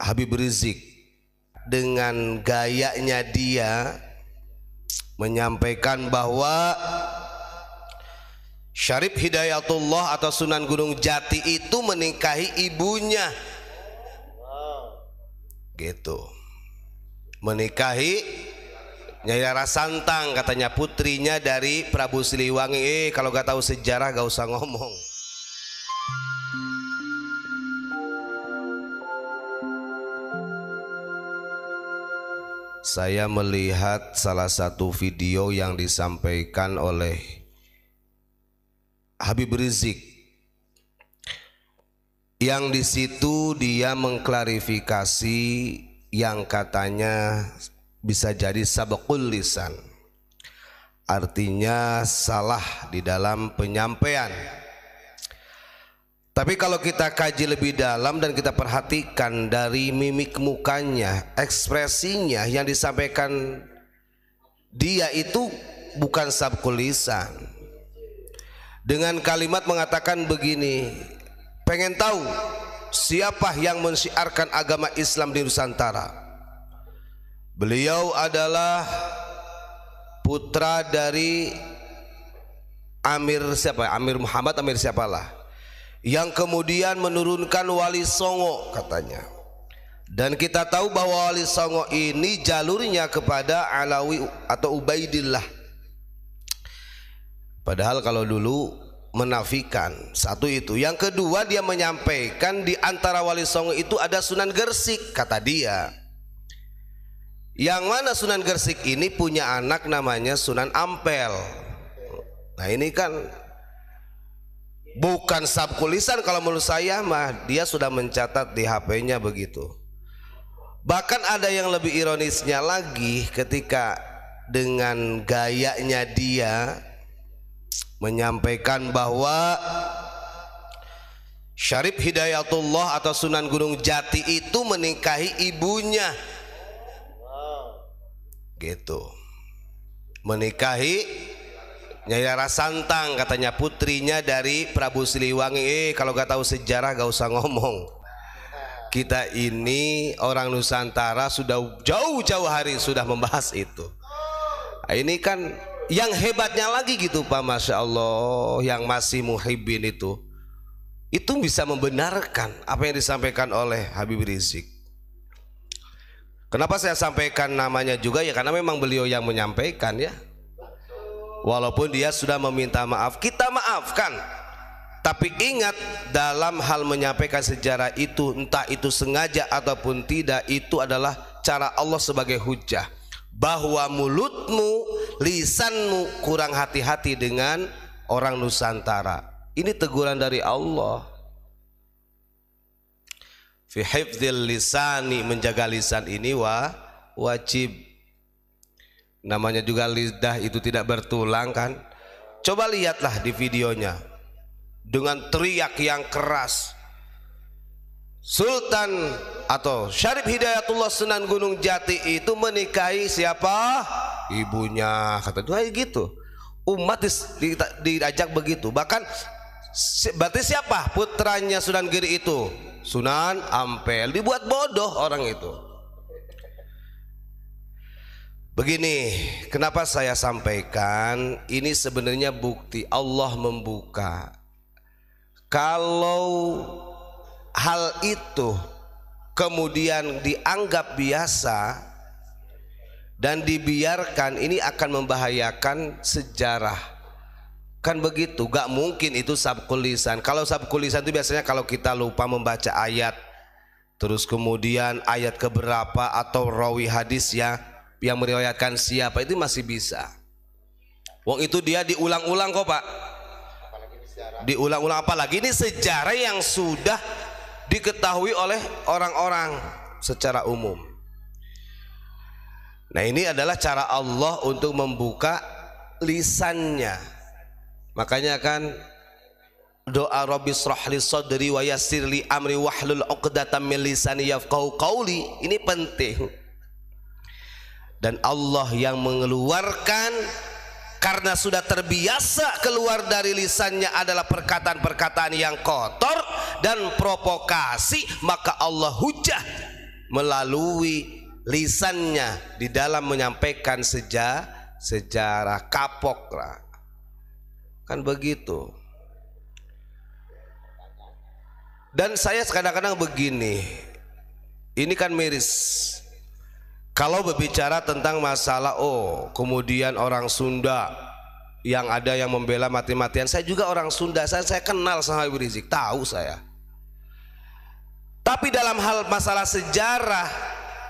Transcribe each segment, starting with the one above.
Habib Rizik dengan gayanya dia menyampaikan bahwa Syarif Hidayatullah atau Sunan Gunung Jati itu menikahi ibunya, gitu, menikahi Nyai Rara Santang, katanya putrinya dari Prabu Siliwangi. Kalau gak tahu sejarah gak usah ngomong. Saya melihat salah satu video yang disampaikan oleh Habib Rizik, yang di situ dia mengklarifikasi yang katanya bisa jadi sabqul lisan, artinya salah di dalam penyampaian. Tapi kalau kita kaji lebih dalam dan kita perhatikan dari mimik mukanya, ekspresinya, yang disampaikan dia itu bukan sabqul lisan. Dengan kalimat mengatakan begini, pengen tahu siapa yang mensyiarkan agama Islam di Nusantara? Beliau adalah putra dari Amir siapa? Amir Muhammad, Amir siapalah, yang kemudian menurunkan Wali Songo katanya. Dan kita tahu bahwa Wali Songo ini jalurnya kepada Alawi atau Ubaidillah. Padahal kalau dulu menafikan. Satu itu. Yang kedua, dia menyampaikan di antara Wali Songo itu ada Sunan Gersik, kata dia. Yang mana Sunan Gersik ini punya anak namanya Sunan Ampel. Nah ini kan bukan sabqul lisan kalau menurut saya mah. Dia sudah mencatat di HP-nya begitu. Bahkan ada yang lebih ironisnya lagi, ketika dengan gayanya dia menyampaikan bahwa Syarif Hidayatullah atau Sunan Gunung Jati itu menikahi ibunya, gitu, menikahi Nyai Rara Santang, katanya putrinya dari Prabu Siliwangi. Kalau gak tahu sejarah gak usah ngomong. Kita ini orang Nusantara sudah jauh-jauh hari sudah membahas itu. Nah, ini kan yang hebatnya lagi gitu Pak, Masya Allah, yang masih muhibbin itu bisa membenarkan apa yang disampaikan oleh Habib Rizik. Kenapa saya sampaikan namanya juga ya, karena memang beliau yang menyampaikan ya. Walaupun dia sudah meminta maaf, kita maafkan. Tapi ingat, dalam hal menyampaikan sejarah itu, entah itu sengaja ataupun tidak, itu adalah cara Allah sebagai hujah bahwa mulutmu, lisanmu kurang hati-hati dengan orang Nusantara. Ini teguran dari Allah. Fi hifdzil lisani, menjaga lisan ini wajib. Namanya juga lidah itu tidak bertulang kan. Coba lihatlah di videonya, dengan teriak yang keras, Sultan atau Syarif Hidayatullah Sunan Gunung Jati itu menikahi siapa? Ibunya, kata itu gitu. Umat diajak begitu. Bahkan berarti siapa putranya Sunan Giri itu? Sunan Ampel. Dibuat bodoh orang itu. Begini, kenapa saya sampaikan ini? Sebenarnya bukti Allah membuka. Kalau hal itu kemudian dianggap biasa dan dibiarkan, ini akan membahayakan sejarah. Kan begitu, gak mungkin itu sabqul lisan. Kalau sabqul lisan itu biasanya kalau kita lupa membaca ayat, terus kemudian ayat keberapa atau rawi hadis ya yang meriwayatkan siapa, itu masih bisa. Wong itu dia diulang-ulang kok Pak, diulang-ulang. Apalagi ini sejarah yang sudah diketahui oleh orang-orang secara umum. Nah ini adalah cara Allah untuk membuka lisannya. Makanya kan doa Rabbi shrahli sadri wa yassirli amri wahlul 'uqdatam min lisani yafqahu qawli, ini penting. Dan Allah yang mengeluarkan, karena sudah terbiasa keluar dari lisannya adalah perkataan-perkataan yang kotor dan provokasi, maka Allah hujah melalui lisannya di dalam menyampaikan sejarah kapok lah. Kan begitu. Dan saya kadang-kadang begini, ini kan miris. Kalau berbicara tentang masalah kemudian orang Sunda yang ada yang membela mati-matian, saya juga orang Sunda, saya kenal sama Habib Rizik, tahu saya. Tapi dalam hal masalah sejarah,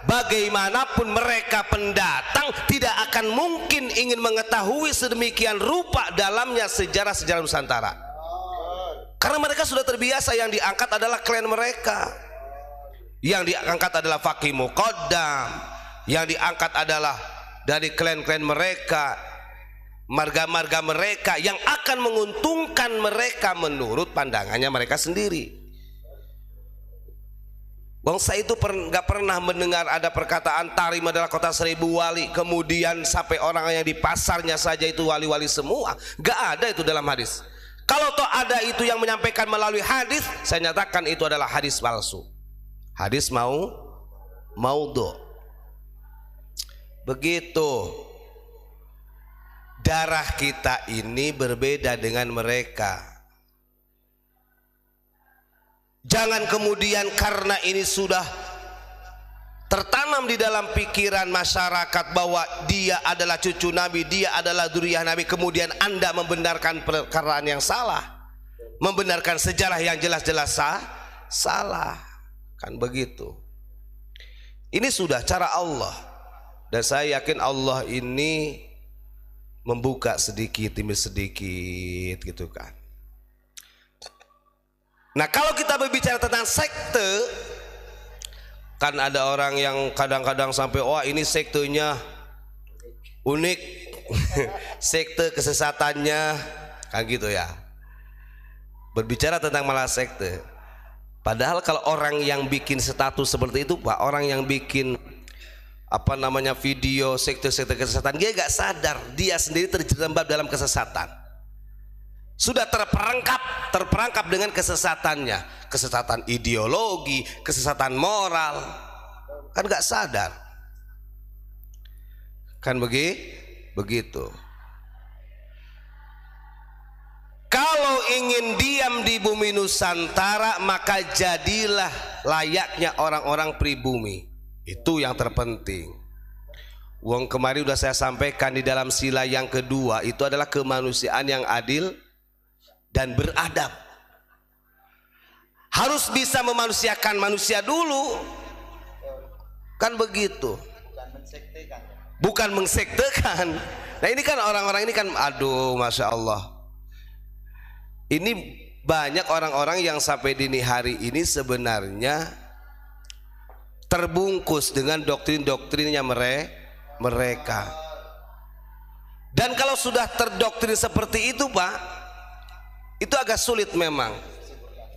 bagaimanapun mereka pendatang tidak akan mungkin ingin mengetahui sedemikian rupa dalamnya sejarah-sejarah Nusantara. Karena mereka sudah terbiasa yang diangkat adalah klan mereka. Yang diangkat adalah Fakih Muqaddam, yang diangkat adalah dari klan-klan mereka, marga-marga mereka yang akan menguntungkan mereka menurut pandangannya mereka sendiri. Bang, saya itu nggak pernah mendengar ada perkataan Tarim adalah kota seribu wali, kemudian sampai orang yang di pasarnya saja itu wali-wali semua. Nggak ada itu dalam hadis. Kalau toh ada itu yang menyampaikan melalui hadis, saya nyatakan itu adalah hadis palsu. Hadis maudhu. Begitu. Darah kita ini berbeda dengan mereka. Jangan kemudian karena ini sudah tertanam di dalam pikiran masyarakat bahwa dia adalah cucu Nabi, dia adalah dzurriyyah Nabi, kemudian Anda membenarkan perkataan yang salah, membenarkan sejarah yang jelas-jelas salah. Kan begitu. Ini sudah cara Allah, dan saya yakin Allah ini membuka sedikit demi sedikit gitu kan. Nah, kalau kita berbicara tentang sekte, kan ada orang yang kadang-kadang sampai ini sektenya unik, sekte kesesatannya kan gitu ya. Berbicara tentang malah sekte. Padahal kalau orang yang bikin status seperti itu, Pak, orang yang bikin video sekte-sekte kesesatan, dia gak sadar dia sendiri terjerembab dalam kesesatan. Sudah terperangkap dengan kesesatannya, kesesatan ideologi, kesesatan moral, kan gak sadar. Kan begitu. Kalau ingin diam di bumi Nusantara, maka jadilah layaknya orang-orang pribumi. Itu yang terpenting. Wong kemarin sudah saya sampaikan di dalam sila yang kedua, itu adalah kemanusiaan yang adil dan beradab. Harus bisa memanusiakan manusia dulu. Kan begitu. Bukan mengsektekan. Nah, ini kan orang-orang ini kan Masya Allah. Ini banyak orang-orang yang sampai dini hari ini sebenarnya terbungkus dengan doktrin-doktrinnya mereka. Dan kalau sudah terdoktrin seperti itu, Pak, itu agak sulit memang.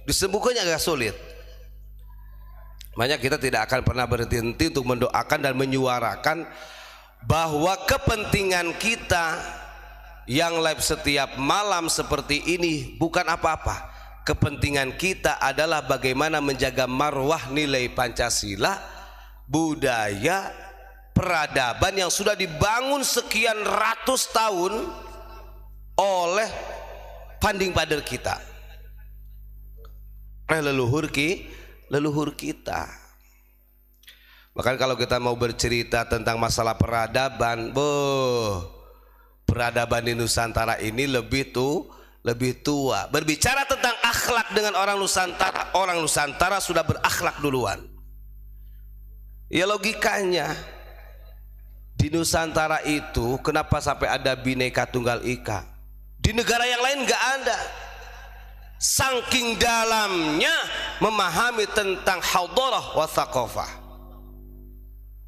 Disembuhkannya agak sulit. Makanya kita tidak akan pernah berhenti untuk mendoakan dan menyuarakan bahwa kepentingan kita yang live setiap malam seperti ini bukan apa-apa. Kepentingan kita adalah bagaimana menjaga marwah nilai Pancasila, budaya, peradaban yang sudah dibangun sekian ratus tahun oleh panding pader kita, oleh leluhur kita. Bahkan kalau kita mau bercerita tentang masalah peradaban, peradaban di Nusantara ini lebih tua. Berbicara tentang akhlak dengan orang Nusantara sudah berakhlak duluan. Ya logikanya di Nusantara itu kenapa sampai ada Bhinneka Tunggal Ika? Di negara yang lain nggak ada. Saking dalamnya memahami tentang hadharah wa thaqafah.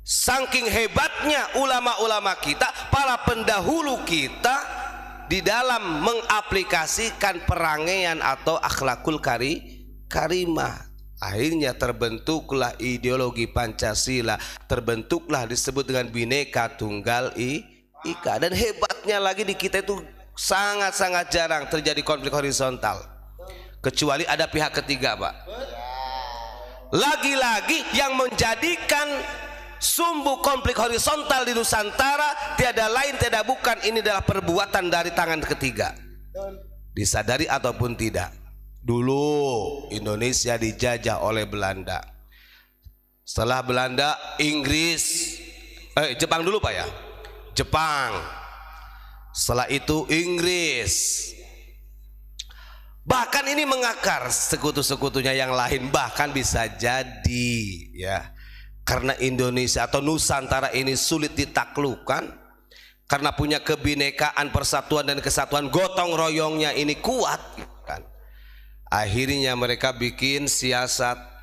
Saking hebatnya ulama-ulama kita, para pendahulu kita di dalam mengaplikasikan perangaian atau akhlakul karimah. Akhirnya terbentuklah ideologi Pancasila, terbentuklah disebut dengan Bhinneka Tunggal Ika. Dan hebatnya lagi di kita itu sangat-sangat jarang terjadi konflik horizontal, kecuali ada pihak ketiga, Pak. Lagi-lagi yang menjadikan sumbu konflik horizontal di Nusantara tiada lain tiada bukan ini adalah perbuatan dari tangan ketiga. Disadari ataupun tidak, dulu Indonesia dijajah oleh Belanda. Setelah Belanda, Inggris, Jepang dulu Pak ya, Jepang. Setelah itu Inggris. Bahkan ini mengakar sekutu-sekutunya yang lain, bahkan bisa jadi ya, karena Indonesia atau Nusantara ini sulit ditaklukkan, karena punya kebinekaan, persatuan dan kesatuan, gotong royongnya ini kuat kan. Akhirnya mereka bikin siasat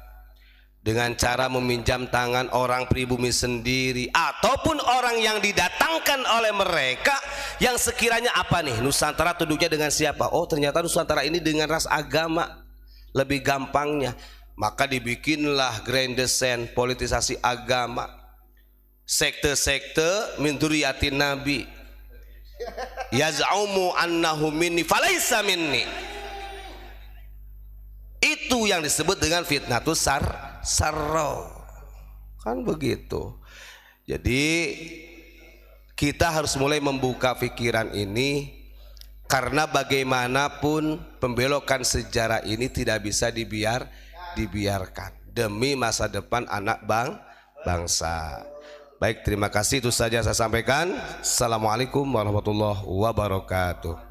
dengan cara meminjam tangan orang pribumi sendiri ataupun orang yang didatangkan oleh mereka, yang sekiranya apa nih, Nusantara tunduknya dengan siapa? Oh ternyata Nusantara ini dengan ras agama, lebih gampangnya maka dibikinlah grand design politisasi agama, sekte-sekte min dzurriyyatin nabi yaz'umu annahu minni falaisa minni. Itu yang disebut dengan fitnatus sarro, kan begitu. Jadi kita harus mulai membuka pikiran ini, karena bagaimanapun pembelokan sejarah ini tidak bisa dibiarkan demi masa depan anak bangsa. Baik, terima kasih, itu saja saya sampaikan. Assalamualaikum warahmatullahi wabarakatuh.